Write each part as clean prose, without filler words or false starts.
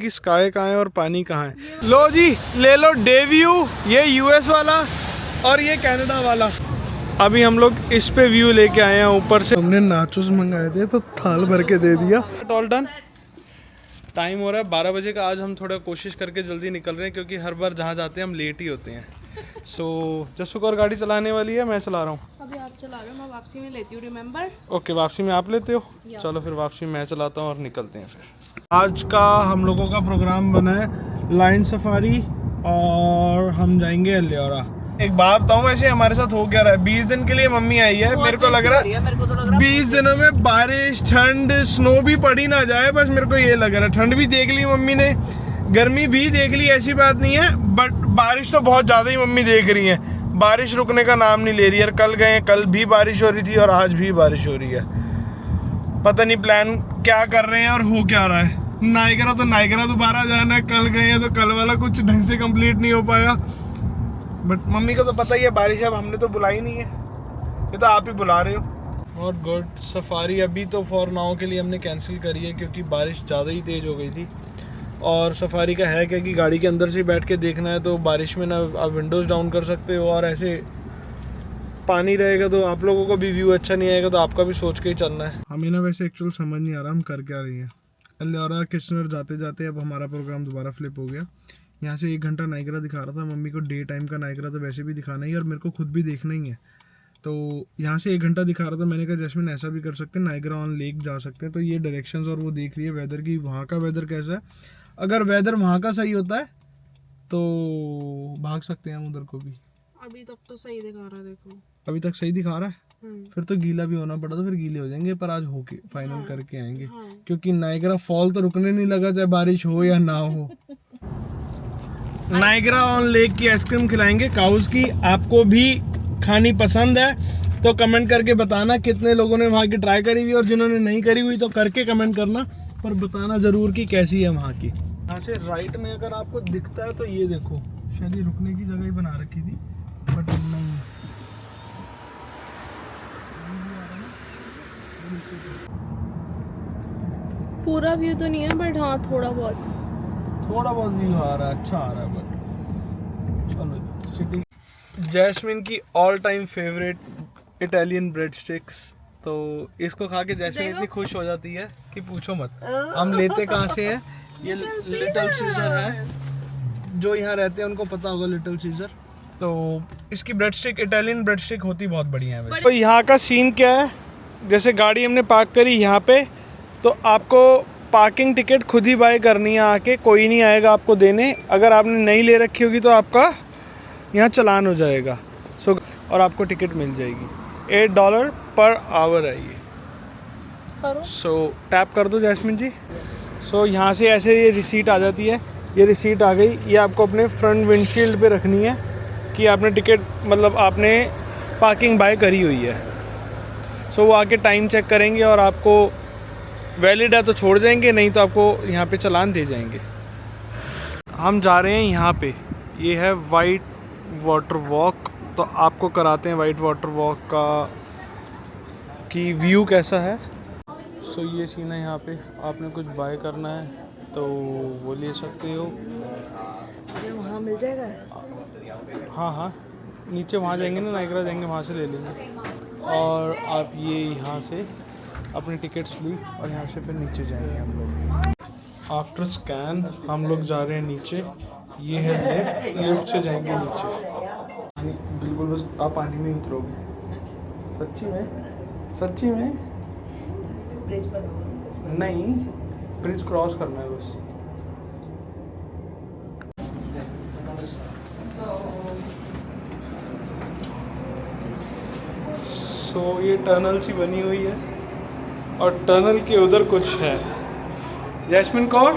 कि स्काई कहाँ है और पानी कहाँ है। लो जी, ले लो डे व्यू, ये यूएस वाला और ये कनाडा वाला। अभी हम लोग इस पे व्यू लेके आए हैं ऊपर से। हमने नाचोस मंगाए थे तो थाल भर के दे दिया। All done. टाइम हो रहा है 12 बजे का। आज हम थोड़ा कोशिश करके जल्दी निकल रहे हैं क्योंकि हर बार जहाँ जाते हैं हम लेट ही होते हैं। सो जसुक और गाड़ी चलाने वाली है, मैं चला रहा हूँ। अभी आप चला रहे हो, मैं वापसी में लेती हूँ, रिमेम्बर। ओके, वापसी में आप लेते हो। चलो फिर वापसी में मैं चलाता हूँ और निकलते हैं फिर। आज का हम लोगों का प्रोग्राम बना है लाइन सफारी और हम जाएंगे एलियोरा। एक बात बताऊँ, वैसे हमारे साथ हो क्या रहा है, 20 दिन के लिए मम्मी आई है। मेरे को लग रहा है 20 दिनों में बारिश ठंड स्नो भी पड़ी ना जाए, बस मेरे को ये लग रहा है। ठंड भी देख ली मम्मी ने, गर्मी भी देख ली, ऐसी बात नहीं है, बट बारिश तो बहुत ज़्यादा ही मम्मी देख रही है। बारिश रुकने का नाम नहीं ले रही है। कल गए, कल भी बारिश हो रही थी और आज भी बारिश हो रही है। पता नहीं प्लान क्या कर रहे हैं और हो क्या रहा है। नाइगरा दोबारा जाना है, कल गए हैं तो कल वाला कुछ ढंग से कंप्लीट नहीं हो पाया। बट मम्मी को तो पता ही है बारिश, अब हमने तो बुलाई नहीं है, ये तो आप ही बुला रहे हो। और गुड सफारी अभी तो फॉर नाउ के लिए हमने कैंसिल करी है क्योंकि बारिश ज़्यादा ही तेज़ हो गई थी। और सफारी का है क्या कि गाड़ी के अंदर से बैठ के देखना है, तो बारिश में ना आप विंडोज़ डाउन कर सकते हो और ऐसे पानी रहेगा तो आप लोगों को भी व्यू अच्छा नहीं आएगा, तो आपका भी सोच के ही चलना है। हमें ना वैसे एक्चुअल समझ नहीं आ रहा हम कर क्या रही हैं। एलियोरा किशनर जाते जाते अब हमारा प्रोग्राम दोबारा फ्लिप हो गया। यहाँ से 1 घंटा नाइगरा दिखा रहा था, मम्मी को डे टाइम का नाइगरा तो वैसे भी दिखाना ही और मेरे को खुद भी देखना ही है। तो यहाँ से 1 घंटा दिखा रहा था, मैंने कहा जैस्मिन ऐसा भी कर सकते हैं, नाइगरा ऑन लेक जा सकते हैं। तो ये डायरेक्शंस और वो देख रही है वेदर की, वहाँ का वेदर कैसा है। अगर वेदर वहाँ का सही होता है तो भाग सकते हैं हम उधर को भी। अभी तक तो सही दिखा रहा है, देखो अभी तक सही दिखा रहा है, फिर तो गीला भी होना पड़ा तो फिर गीले हो जाएंगे, पर आज होके फाइनल करके आएंगे। क्योंकि नाइगरा फॉल तो रुकने नहीं लगा, चाहे बारिश हो या ना हो। नाइगरा ऑन लेक की आइसक्रीम खिलाएंगे काउस की। आपको भी खानी पसंद है तो कमेंट करके बताना कितने लोगों ने वहाँ की ट्राई करी हुई, और जिन्होंने नहीं करी हुई तो करके कमेंट करना, पर बताना ज़रूर कि कैसी है वहाँ की। यहाँ से राइट में अगर आपको दिखता है तो ये देखो, शायद ये रुकने की जगह ही बना रखी थी, बट नहीं। पूरा व्यू तो नहीं है, बट हाँ थोड़ा बहुत व्यू आ रहा है, अच्छा आ रहा है। बट चलो सिटी। जैस्मिन की all time favourite Italian bread sticks, तो इसको खा के जैस्मिन इतनी खुश हो जाती है कि पूछो मत। हम लेते कहाँ से हैं, ये लिटिल सीजर है, जो यहाँ रहते हैं उनको पता होगा लिटिल सीजर। तो इसकी bread stick, Italian bread stick होती बहुत बढ़िया है। तो यहाँ का सीन क्या है, जैसे गाड़ी हमने पार्क करी यहाँ पे, तो आपको पार्किंग टिकट खुद ही बाय करनी है आके, कोई नहीं आएगा आपको देने। अगर आपने नहीं ले रखी होगी तो आपका यहाँ चालान हो जाएगा। सो और आपको टिकट मिल जाएगी। $8 पर आवर है ये। सो टैप कर दो जैस्मिन जी। सो यहाँ से ऐसे ये रिसीट आ जाती है, ये रिसीट आ गई। ये आपको अपने फ्रंट विंडशील्ड पे रखनी है कि आपने टिकट, मतलब आपने पार्किंग बाय करी हुई है। सो वो आके टाइम चेक करेंगे और आपको वैलिड है तो छोड़ जाएंगे, नहीं तो आपको यहाँ पे चालान दे जाएंगे। हम जा रहे हैं यहाँ पे, ये है वाइट वाटर वॉक, तो आपको कराते हैं वाइट वाटर वॉक का कि व्यू कैसा है। सो ये सीन है, यहाँ पे आपने कुछ बाय करना है तो वो ले सकते हो। वहाँ मिल जाएगा। हाँ, नीचे वहाँ जाएंगे ना, नाइगरा जाएंगे, वहाँ से ले लेंगे। और आप ये यहाँ से अपनी टिकट्स ली और यहाँ से फिर नीचे जाएंगे हम लोग। आफ्टर स्कैन हम लोग जा रहे हैं नीचे। ये है लिफ्ट से जाएंगे नीचे। बिल्कुल बस आप पानी में उतरोगे। सच्ची में नहीं, ब्रिज क्रॉस करना है बस। सो ये टनल सी बनी हुई है और टनल के उधर कुछ है। जैस्मिन कौर,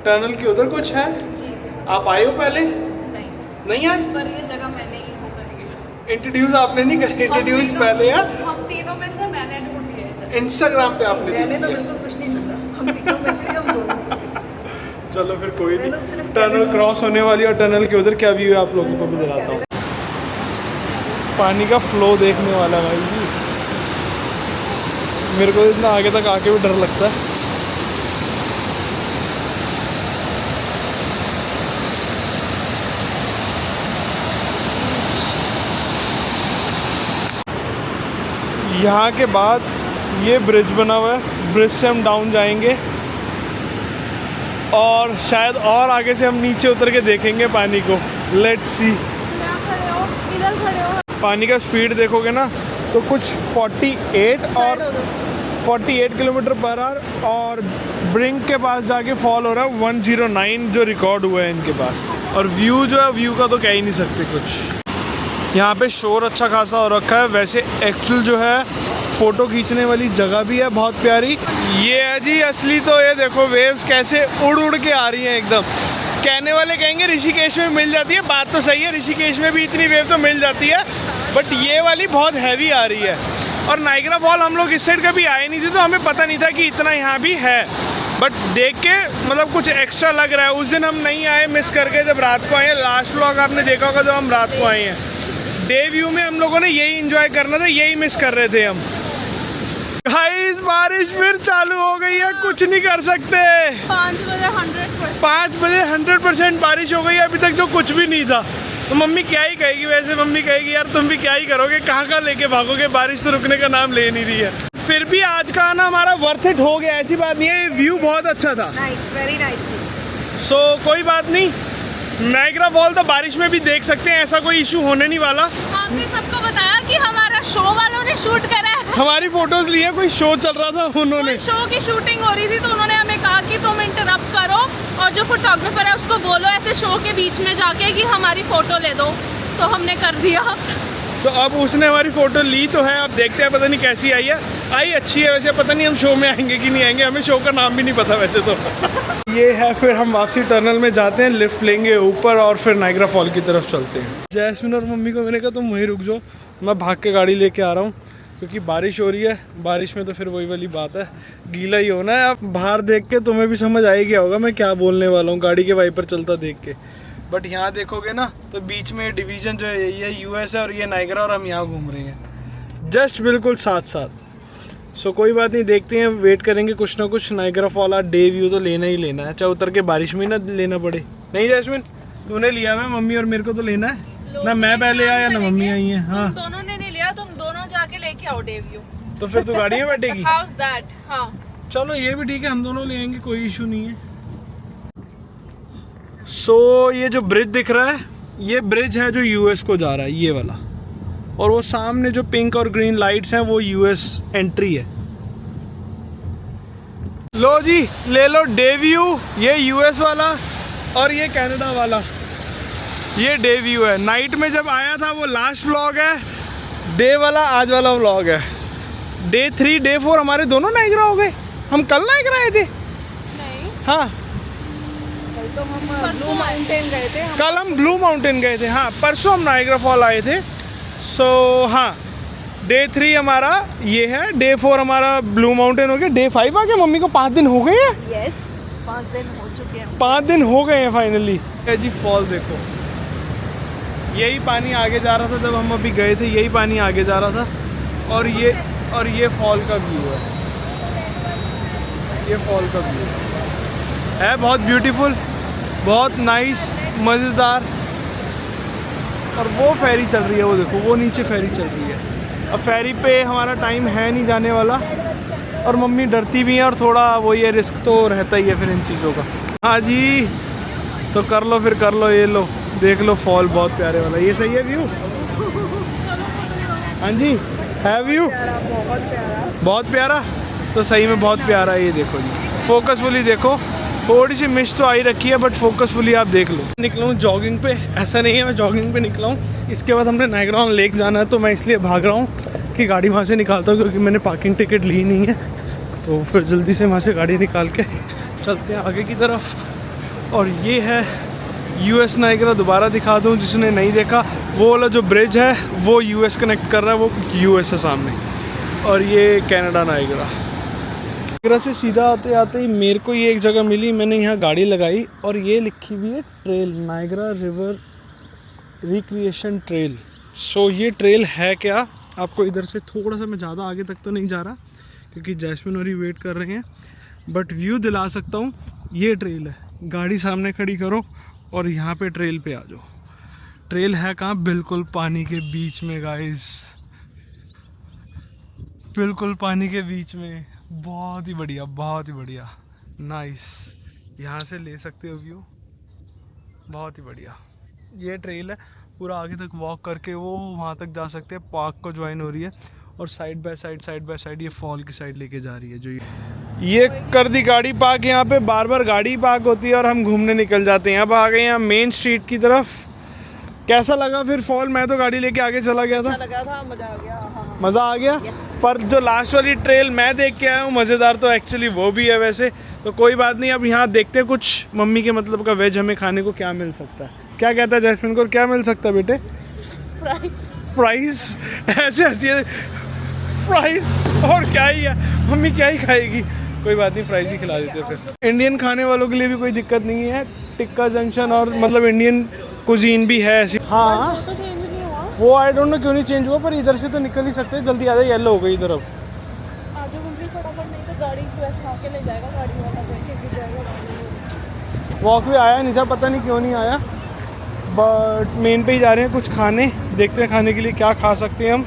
टनल के उधर कुछ है। जी। आप आए हो पहले? नहीं आए, पर ये जगह मैंने ही वो करी है। इंट्रोड्यूस आपने नहीं करी, इंट्रोड्यूस पहले है। हम तीनों में से मैंने ढूंढ लिया है। इंस्टाग्राम पे आपने मैंने तो बिल्कुल कुछ नहीं ढूंढा, हम तीनों में से हम दोनों में से। चलो फिर कोई नहीं, टनल क्रॉस होने वाली और टनल के उधर क्या व्यू है आप लोगों को भी दिखाता हूँ। पानी का फ्लो देखने वाला भाई जी, मेरे को इतना आगे तक आके भी डर लगता है। यहाँ के बाद ये ब्रिज बना हुआ है, ब्रिज से हम डाउन जाएंगे और शायद और आगे से हम नीचे उतर के देखेंगे पानी को। Let's see. इधर खड़े हो। पानी का स्पीड देखोगे ना तो कुछ 48 किलोमीटर पर आवर और ब्रिंक के पास जाके फॉल हो रहा है 109 जो रिकॉर्ड हुआ है इनके पास। और व्यू जो है, व्यू का तो कह ही नहीं सकते कुछ। यहाँ पे शोर अच्छा खासा हो रखा है। वैसे एक्चुअल जो है फ़ोटो खींचने वाली जगह भी है बहुत प्यारी। ये है जी असली, तो ये देखो वेव्स कैसे उड़ उड़ के आ रही हैं एकदम। कहने वाले कहेंगे ऋषिकेश में मिल जाती है, बात तो सही है, ऋषिकेश में भी इतनी वेव तो मिल जाती है, बट ये वाली बहुत हैवी आ रही है। और नाइग्रा फॉल हम लोग इस साइड कभी आए नहीं थे तो हमें पता नहीं था कि इतना यहाँ भी है, बट देख के मतलब कुछ एक्स्ट्रा लग रहा है। उस दिन हम नहीं आए, मिस करके, जब रात को आए। लास्ट व्लॉग आपने देखा होगा जब हम रात को आए हैं। डे व्यू में हम लोगों ने यही एंजॉय करना था, यही मिस कर रहे थे हम। गाइस बारिश फिर चालू हो गई है, कुछ नहीं कर सकते। 5 बजे 100% बारिश हो गई है, अभी तक जो कुछ भी नहीं था। तो मम्मी क्या ही कहेगी, वैसे मम्मी कहेगी यार तुम भी क्या ही करोगे, कहाँ लेके भागोगे, बारिश तो रुकने का नाम ले नहीं रही है। फिर भी आज का आना हमारा वर्थ इट हो गया, ऐसी बात नहीं है। व्यू बहुत अच्छा था, नाइस, वेरी नाइस। सो कोई बात नहीं, नाइग्रा फॉल तो बारिश में भी देख सकते हैं, ऐसा कोई इशू होने नहीं वाला। आपने सबको बताया कि हमारा शो वालों ने शूट करा है। हमारी फोटोज लिए, कोई शो चल रहा था, उन्होंने शो की शूटिंग हो रही थी तो उन्होंने हमें कहा कि तुम इंटरप्ट करो और जो फोटोग्राफर है उसको बोलो ऐसे शो के बीच में जाके कि हमारी फोटो ले दो, तो हमने कर दिया। तो अब उसने हमारी फ़ोटो ली तो है, अब देखते हैं, पता नहीं कैसी आई है। आई अच्छी है वैसे, पता नहीं हम शो में आएंगे कि नहीं आएंगे, हमें शो का नाम भी नहीं पता वैसे तो। ये है, फिर हम वापसी टनल में जाते हैं, लिफ्ट लेंगे ऊपर और फिर नाइग्रा फॉल की तरफ चलते हैं। जैस्मिन और मम्मी को मैंने कहा तुम वहीं रुक जाओ, मैं भाग के गाड़ी लेके आ रहा हूँ, क्योंकि बारिश हो रही है। बारिश में तो फिर वही वाली बात है, गीला ही होना है। अब बाहर देख के तुम्हें भी समझ आ ही गया होगा मैं क्या बोलने वाला हूँ, गाड़ी के वाइपर चलता देख के। बट यहाँ देखोगे ना तो बीच में डिवीज़न जो है ये यूएस है और ये नाइग्रा, और हम यहाँ घूम रहे हैं जस्ट बिल्कुल साथ साथ। सो कोई बात नहीं, देखते हैं, वेट करेंगे कुछ ना कुछ। नाइग्रा फॉल आज डे व्यू तो लेना ही लेना है, चाहे उतर के बारिश में ही ना लेना पड़े। नहीं जैस्मिन, तूने लिया है, मम्मी और मेरे को तो लेना है ना, मैं पहले आया ना मम्मी आई है। हाँ दोनों ने नहीं लिया, तुम दोनों जाके लेके आओ डे व्यू। तो फिर तू गाड़ी में बैठेगी? How's that? हाँ चलो ये भी ठीक है, हम दोनों ले आएंगे, कोई इशू नहीं है। सो ये जो ब्रिज दिख रहा है, ये ब्रिज है जो यूएस को जा रहा है, ये वाला। और वो सामने जो पिंक और ग्रीन लाइट्स हैं वो यूएस एंट्री है। लो जी ले लो डे व्यू, ये यूएस वाला और ये कनाडा वाला। ये डे व्यू है, नाइट में जब आया था वो लास्ट व्लॉग है, डे वाला आज वाला व्लॉग है। डे 3 डे 4 हमारे दोनों नाइग्रा हो गए। हम कल नाइग्रा आए थे? नहीं, हाँ तो हम ब्लू माउंटेन गए थे। कल हम ब्लू माउंटेन गए थे, हाँ परसों हम नाइग्रा फॉल आए थे। सो हाँ डे 3 हमारा ये है, डे 4 हमारा ब्लू माउंटेन हो गया, डे 5 आ गया। मम्मी को 5 दिन हो गए हैं। यस 5 दिन हो चुके हैं। 5 दिन हो गए हैं फाइनली। जी फॉल देखो, यही पानी आगे जा रहा था जब हम अभी गए थे, यही पानी आगे जा रहा था। और ये फॉल का व्यू है, ये फॉल का व्यू है बहुत ब्यूटीफुल, बहुत नाइस, मज़ेदार। और वो फेरी चल रही है, वो देखो वो नीचे फेरी चल रही है। अब फेरी पे हमारा टाइम है नहीं जाने वाला, और मम्मी डरती भी है, और थोड़ा वो ये रिस्क तो रहता ही है फिर इन चीज़ों का। हाँ जी तो कर लो, फिर कर लो, ये लो देख लो फॉल, बहुत प्यारे वाला। ये सही है व्यू? हाँ जी है व्यू, बहुत प्यारा, बहुत प्यारा। तो सही में बहुत प्यारा है, ये देखो जी, फोकसफुली देखो। थोड़ी सी मिस तो आई रखी है बट फोकसफुली आप देख लो। निकला हूँ जॉगिंग पे, ऐसा नहीं है मैं जॉगिंग पे निकला हूँ, इसके बाद हमने नाइग्रा लेक जाना है, तो मैं इसलिए भाग रहा हूँ कि गाड़ी वहाँ से निकालता हूँ, क्योंकि मैंने पार्किंग टिकट ली नहीं है। तो फिर जल्दी से वहाँ से गाड़ी निकाल के चलते हैं आगे की तरफ। और ये है यूएस नाइग्रा, दोबारा दिखा दूँ जिसने नहीं देखा, वो वाला जो ब्रिज है वो यूएस कनेक्ट कर रहा है, वो यूएस है सामने। और ये कनाडा नाइग्रा। नाइग्रा से सीधा आते आते ही मेरे को ये एक जगह मिली, मैंने यहाँ गाड़ी लगाई और ये लिखी हुई है trail, Niagara river recreation trail. So ये ट्रेल है क्या, आपको इधर से थोड़ा सा, मैं ज़्यादा आगे तक तो नहीं जा रहा क्योंकि जैस्मिन और ही वेट कर रहे हैं, बट व्यू दिला सकता हूँ। ये ट्रेल है, गाड़ी सामने खड़ी करो और यहाँ पे ट्रेल पे आ जाओ। ट्रेल है कहाँ, बिल्कुल पानी के बीच में गाइस। बिल्कुल पानी के बीच में, बहुत ही बढ़िया, बहुत ही बढ़िया, नाइस। यहाँ से ले सकते हो व्यू, बहुत ही बढ़िया। ये ट्रेल है, पूरा आगे तक वॉक करके वो वहाँ तक जा सकते हैं, पार्क को ज्वाइन हो रही है, और साइड बाय साइड ये फॉल की साइड लेके जा रही है। जो ये कर दी गाड़ी पार्क, यहाँ पे बार बार गाड़ी पार्क होती है और हम घूमने निकल जाते हैं। अब आ गए यहाँ मेन स्ट्रीट की तरफ। कैसा लगा फिर फॉल? मैं तो गाड़ी लेके आगे चला गया था, अच्छा लगा था, मजा आ गया। हाँ। मज़ा आ गया। पर जो लास्ट वाली ट्रेल मैं देख के आया हूँ मज़ेदार, तो एक्चुअली वो भी है वैसे, तो कोई बात नहीं। अब यहाँ देखते हैं कुछ मम्मी के मतलब का वेज हमें खाने को क्या मिल सकता है। क्या कहता है जैस्मिन को, क्या मिल सकता है बेटे? फ्राइज। ऐसे हंसी है, फ्राइज और क्या ही है, मम्मी क्या ही खाएगी। कोई बात नहीं, फ्राइज ही खिला देते हैं फिर। इंडियन खाने वालों के लिए भी कोई दिक्कत नहीं है, टिक्का जंक्शन और मतलब इंडियन कुजीन भी है ऐसी। हाँ वो तो चेंज नहीं हुआ। वो आई डोंट नो क्यों नहीं चेंज हुआ, पर इधर से तो निकल ही सकते हैं। जल्दी आ जाए, येलो हो गई इधर। अब आज मम्मी फटाफट, नहीं तो गाड़ी उठा के ले जाएगा, गाड़ी वाला बैठे गिर जाएगा। वॉक भी आया नहीं था, पता नहीं क्यों नहीं आया, बट मेन पे ही जा रहे हैं कुछ खाने। देखते हैं खाने के लिए क्या खा सकते हैं हम।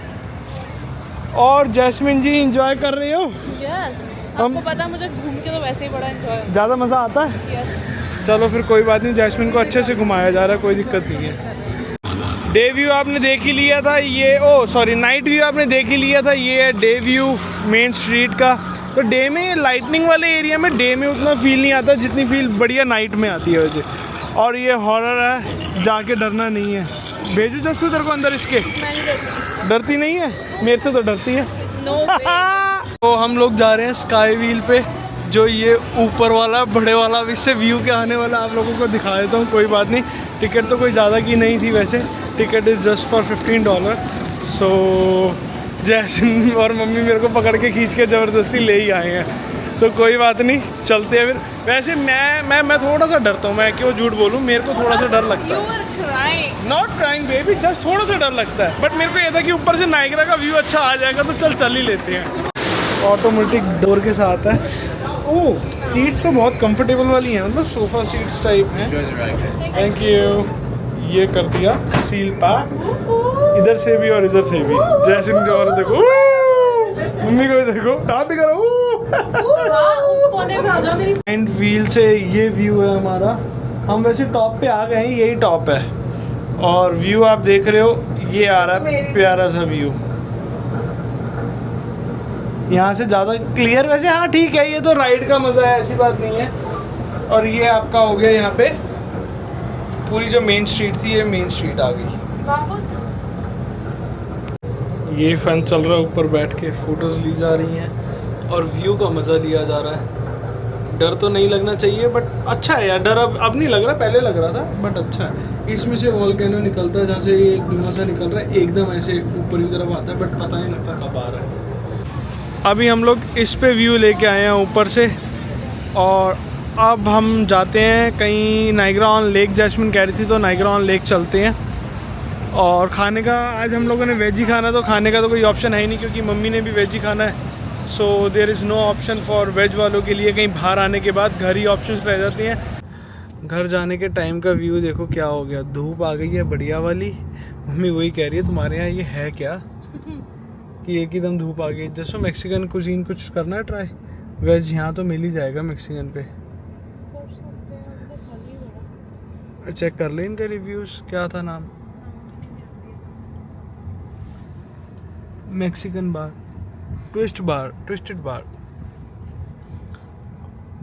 और जैस्मिन जी एंजॉय कर रहे हो? यस। आपको पता है मुझे घूम के तो वैसे ही बड़ा एंजॉय, ज़्यादा मज़ा आता है। यस। चलो फिर कोई बात नहीं, जैस्मिन को अच्छे से घुमाया जा रहा है, कोई दिक्कत नहीं है। डे व्यू आपने देख ही लिया था ये, ओ सॉरी नाइट व्यू आपने देख ही लिया था, ये है डे व्यू मेन स्ट्रीट का। तो डे में लाइटनिंग वाले एरिया में डे में उतना फील नहीं आता जितनी फील बढ़िया नाइट में आती है वैसे। और ये हॉरर है, जाके डरना नहीं है। भेजू जस्सू तेरे को अंदर इसके? डरती नहीं है? मेरे से तो डरती है। नो वे। तो हम लोग जा रहे हैं स्काई व्हील पे, जो ये ऊपर वाला बड़े वाला, अब इससे व्यू क्या आने वाला आप लोगों को दिखा देता हूँ। कोई बात नहीं, टिकट तो कोई ज़्यादा की नहीं थी वैसे, ticket is just for $15। So Jasmine और मम्मी मेरे को पकड़ के खींच के ज़बरदस्ती ले ही आए हैं। तो कोई बात नहीं, चलते हैं फिर। वैसे मैं थोड़ा सा डरता हूँ, मैं क्यों झूठ बोलूँ, मेरे को थोड़ा सा डर लगता है। नॉट क्राइंग बेबी, जस्ट थोड़ा सा डर लगता है, बट मेरे को ये था कि ऊपर से नाइग्रा का व्यू अच्छा आ जाएगा, तो चल ही लेते हैं। ऑटोमेटिक डोर के साथ है। ओह, सीट्स तो बहुत कंफर्टेबल वाली हैं, मतलब सोफ़ा सीट्स टाइप हैं। Thank you. ये कर दिया सील पैक, इधर से भी और इधर से भी। जैसे मुझे और देखो, मम्मी को भी देखो, आप भी करो। एंड व्हील से ये व्यू है हमारा। हम वैसे टॉप पे आ गए हैं, यही टॉप है, और व्यू आप देख रहे हो, ये आ रहा है प्यारा सा व्यू। यहाँ से ज़्यादा क्लियर वैसे, हाँ ठीक है, ये तो राइड का मज़ा है, ऐसी बात नहीं है। और ये आपका हो गया, यहाँ पे पूरी जो मेन स्ट्रीट थी, ये मेन स्ट्रीट आ गई। ये फैन चल रहा है, ऊपर बैठ के फ़ोटोज़ ली जा रही हैं और व्यू का मज़ा लिया जा रहा है। डर तो नहीं लगना चाहिए, बट अच्छा है यार। डर अब नहीं लग रहा, पहले लग रहा था, बट अच्छा है। इसमें से वॉल्केनो निकलता है, जहाँ से ये धुआं सा निकल रहा है, एकदम ऐसे ऊपर की तरफ आता है, बट पता नहीं लगता कब आ रहा है। अभी हम लोग इस पे व्यू लेके आए हैं ऊपर से, और अब हम जाते हैं कहीं नाइग्रा ऑन लेक। जैस्मिन कह रही थी तो नाइग्रा ऑन लेक चलते हैं। और खाने का आज हम लोगों ने वेज ही खाना, तो खाने का तो कोई ऑप्शन है ही नहीं, क्योंकि मम्मी ने भी वेज ही खाना है। So there is no option for veg वालों के लिए। कहीं बाहर आने के बाद घर ही ऑप्शंस रह जाती हैं। घर जाने के टाइम का व्यू देखो क्या हो गया, धूप आ गई है बढ़िया वाली। मम्मी वही कह रही है, तुम्हारे यहाँ ये है क्या कि एक ही दम धूप आ गई। जैसे मैक्सिकन कुजीन कुछ करना है ट्राई, वेज यहाँ तो मिल ही जाएगा मैक्सिकन पे। चेक कर ले इनके रिव्यूज़, क्या था नाम, मैक्सिकन बार, ट्विस्टेड बार।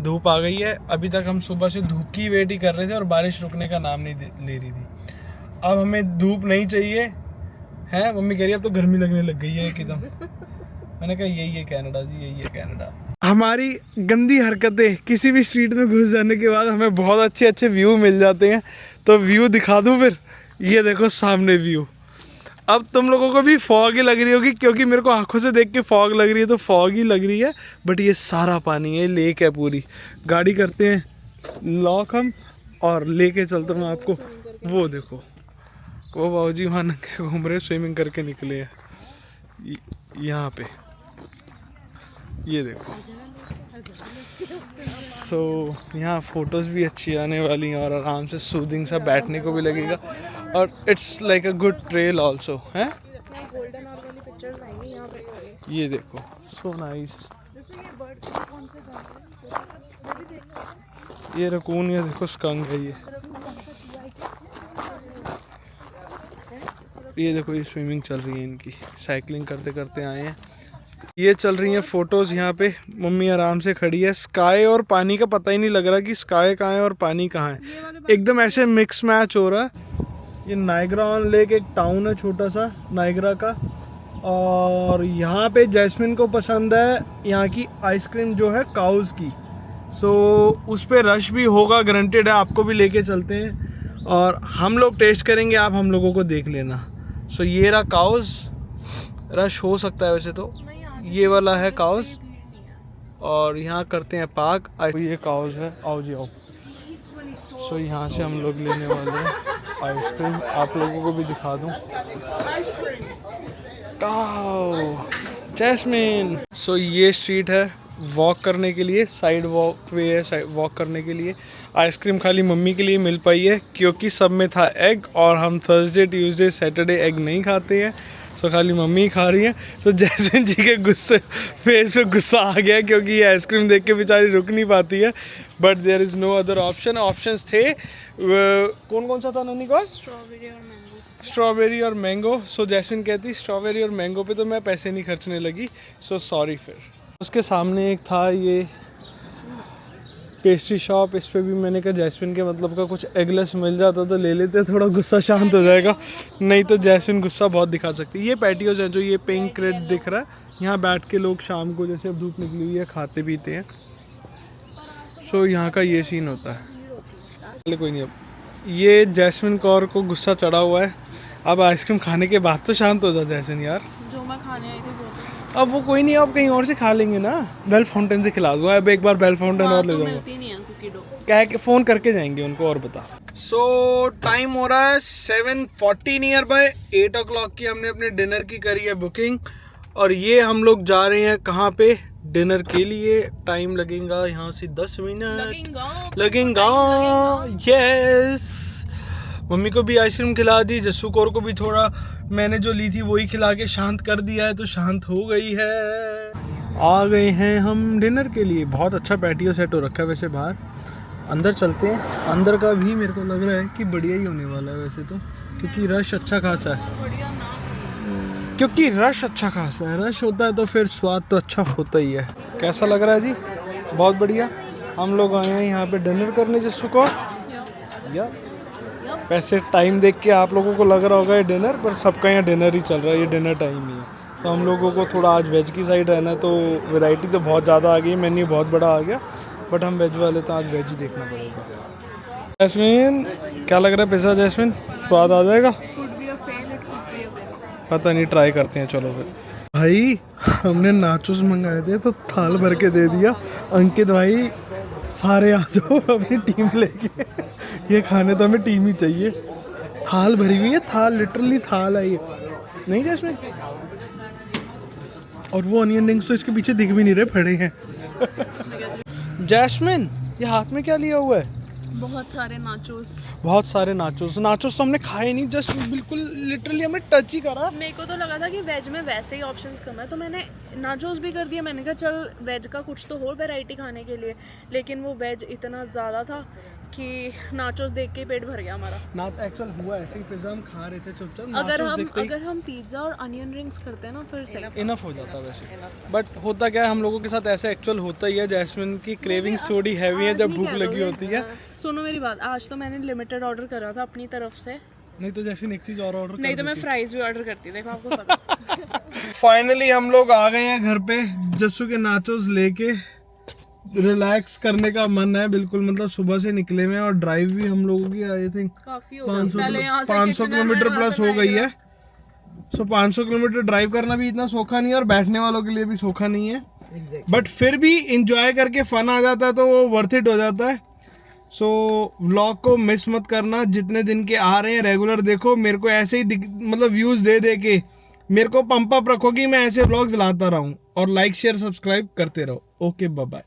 धूप आ गई है, अभी तक हम सुबह से धूप की वेट ही कर रहे थे और बारिश रुकने का नाम नहीं ले रही थी। अब हमें धूप नहीं चाहिए है, मम्मी कह रही है अब तो गर्मी लगने लग गई है एकदम। मैंने कहा यही है कनाडा जी, यही है कनाडा। हमारी गंदी हरकतें, किसी भी स्ट्रीट में घुस जाने के बाद हमें बहुत अच्छे व्यू मिल जाते हैं। तो व्यू दिखा दूँ फिर, ये देखो सामने व्यू। अब तुम लोगों को भी फॉग ही लग रही होगी, क्योंकि मेरे को आंखों से देख के फॉग लग रही है, तो फॉग ही लग रही है, बट ये सारा पानी है, लेक है पूरी। गाड़ी करते हैं लॉक हम और लेके चलता हूँ आपको। वो देखो, वो बाबूजी वहाँ नंगे घूम रहे, स्विमिंग करके निकले हैं यहाँ पे, ये देखो। सो यहाँ फ़ोटोज़ भी अच्छी आने वाली हैं और आराम से सूदिंग सा बैठने को भी लगेगा, और it's like a good trail also है। ये देखो, सो नाइस। ये रकून, ये देखो स्कंक है ये देखो, ये स्विमिंग चल रही है इनकी, साइकिलिंग करते करते आए हैं। ये चल रही हैं फोटोज़ यहाँ पे, मम्मी आराम से खड़ी है। स्काई और पानी का पता ही नहीं लग रहा कि स्काई कहाँ है और पानी कहाँ है, एकदम ऐसे मिक्स मैच हो रहा है। ये नाइग्रा ऑन लेक एक टाउन है छोटा सा नाइग्रा का, और यहाँ पे जैस्मिन को पसंद है यहाँ की आइसक्रीम जो है काउज़ की, सो उस पर रश भी होगा, गारंटेड है। आपको भी लेके चलते हैं और हम लोग टेस्ट करेंगे, आप हम लोगों को देख लेना। सो ये रहा काउज़, रश हो सकता है वैसे तो, ये वाला है काउज़, और यहाँ करते हैं पार्क। ये काउज़ है, आओ जी आओ। सो यहाँ से हम लोग लेने वाले हैं आइसक्रीम, आप लोगों को भी दिखा दूँ। जैस्मिन। सो ये स्ट्रीट है वॉक करने के लिए, साइड वॉक वे है वॉक करने के लिए। आइसक्रीम खाली मम्मी के लिए मिल पाई है क्योंकि सब में था एग, और हम थर्सडे ट्यूसडे सैटरडे एग नहीं खाते हैं, सो खाली मम्मी ही खा रही है। तो जैस्मिन जी के गुस्से फेस पे गुस्सा आ गया क्योंकि ये आइसक्रीम देख के बेचारी रुक नहीं पाती है, but there is no other option. Options थे, कौन कौन सा था नन्ही को? स्ट्रॉबेरी और मैंगो। सो जैस्मिन कहती स्ट्रॉबेरी और मैंगो पे तो मैं पैसे नहीं खर्चने लगी, सो सॉरी। फिर उसके सामने एक था ये पेस्ट्री शॉप, इस पे भी मैंने कहा जैस्मिन के मतलब का कुछ एगलेस मिल जाता तो ले लेते, थोड़ा गुस्सा शांत हो जाएगा, नहीं तो जैस्मिन गुस्सा बहुत दिखा सकती है। ये पैटियोज हैं जो ये पिंक रेड दिख रहा है, यहाँ बैठ के लोग शाम को जैसे अब धूप निकली हुई है खाते पीते हैं। सो यहाँ का ये सीन होता है। चलो कोई नहीं, अब ये जैस्मिन कौर को गुस्सा चढ़ा हुआ है, अब आइसक्रीम खाने के बाद तो शांत हो जा जैस्मिन यार। जो मैं खाने आई थी वो अब वो कोई नहीं, अब कहीं और से खा लेंगे ना, बेल फाउंटेन से खिला दूंगा। अब एक बार बेल फाउंटेन और ले जाऊंगा, मिलती नहीं है कुकी डो, कह के फ़ोन करके जाएंगे उनको और बता। सो टाइम हो रहा है 7:40 नियर बाय 8 o'clock की हमने अपने डिनर की करी है बुकिंग, और ये हम लोग जा रहे हैं कहाँ पे डिनर के लिए। टाइम लगेगा यहाँ से 10 मिनट लगेगा। यस, मम्मी को भी आइसक्रीम खिला दी, जस्सू कौर को भी थोड़ा मैंने जो ली थी वही खिला के शांत कर दिया है, तो शांत हो गई है। आ गए हैं हम डिनर के लिए। बहुत अच्छा पैटियो सेट हो रखा है वैसे बाहर। अंदर चलते हैं, अंदर का भी मेरे को लग रहा है कि बढ़िया ही होने वाला है वैसे तो, क्योंकि रश अच्छा खासा है। क्योंकि रश अच्छा खासा है, रश होता है तो फिर स्वाद तो अच्छा होता ही है। कैसा लग रहा है जी? बहुत बढ़िया। हम लोग आए हैं यहाँ पे डिनर करने जस्सू को, या वैसे टाइम देख के आप लोगों को लग रहा होगा ये डिनर, पर सबका यहाँ डिनर ही चल रहा है, ये डिनर टाइम ही है। तो हम लोगों को थोड़ा आज वेज की साइड रहना है, तो वैरायटी तो बहुत ज़्यादा आ गई, मेन्यू बहुत बड़ा आ गया, बट हम वेज वाले तो आज वेज ही देखना पड़ेगा। जैस्मिन क्या लग रहा है पिज़्ज़ा? जैस्मिन स्वाद आ जाएगा? पता नहीं, ट्राई करते हैं। चलो फिर भाई, हमने नाचोस मंगाए थे तो थाल भर के दे दिया। अंकित भाई सारे आ जाओ अपनी टीम लेके, ये खाने तो हमें टीम ही चाहिए। थाल भरी हुई है, थाल लिटरली थाल है ये, नहीं जैस्मिन? और वो अनियन रिंग्स तो इसके पीछे दिख भी नहीं रहे, पड़े हैं। जैस्मिन ये हाथ में क्या लिया हुआ है? बहुत सारे नाचोस। बहुत सारे नाचोस। नाचोस तो हमने खाए नहीं, जस्ट बिल्कुल लिटरली हमें टच ही करा। मेरे को तो लगा था कि वेज में वैसे ही ऑप्शंस कम है, तो मैंने नाचोस भी कर दिया। मैंने कहा चल वेज का कुछ तो हो वैरायटी खाने के लिए, लेकिन वो वेज इतना ज़्यादा था कि नाचोस देख के पेट भर गया हमारा। ना एक्चुअल हुआ ऐसे ही, पिज़्ज़ा हम खा रहे थे चुपचाप। अगर हम पिज़्ज़ा और अनियन रिंग्स करते हैं ना, फिर सही इनफ हो जाता वैसे। बट होता क्या है, हम लोगों के साथ ऐसे एक्चुअल होता ही है। जैस्मिन की क्रेविंग्स थोड़ी हैवी है जब भूख लगी होती है। सुनो मेरी बात, आज तो मैंने लिमिटेड ऑर्डर करा था अपनी तरफ से, नहीं तो जैस्मिन एक चीज़ और ऑर्डर नहीं तो मैं फ्राइज भी ऑर्डर करती, देखो आपको पता। फाइनली हम लोग आ गए हैं घर पे, जस्सू के नाचोस लेके। रिलैक्स करने का मन है बिल्कुल, मतलब सुबह से निकले हुए हैं, और ड्राइव भी हम लोगों की आई थिंक 500 किलोमीटर प्लस हो गई है। सो 500 किलोमीटर ड्राइव करना भी इतना सोखा नहीं है, और बैठने वालों के लिए भी सोखा नहीं है, बट फिर भी इंजॉय करके फन आ जाता है तो वो वर्थ इट हो जाता है। सो व्लॉग को मिस मत करना, जितने दिन के आ रहे हैं रेगुलर देखो। मेरे को ऐसे ही मतलब व्यूज़ दे दे के मेरे को पंप अप रखो कि मैं ऐसे व्लॉग्स लाता रहूं, और लाइक शेयर सब्सक्राइब करते रहो। Okay bye bye.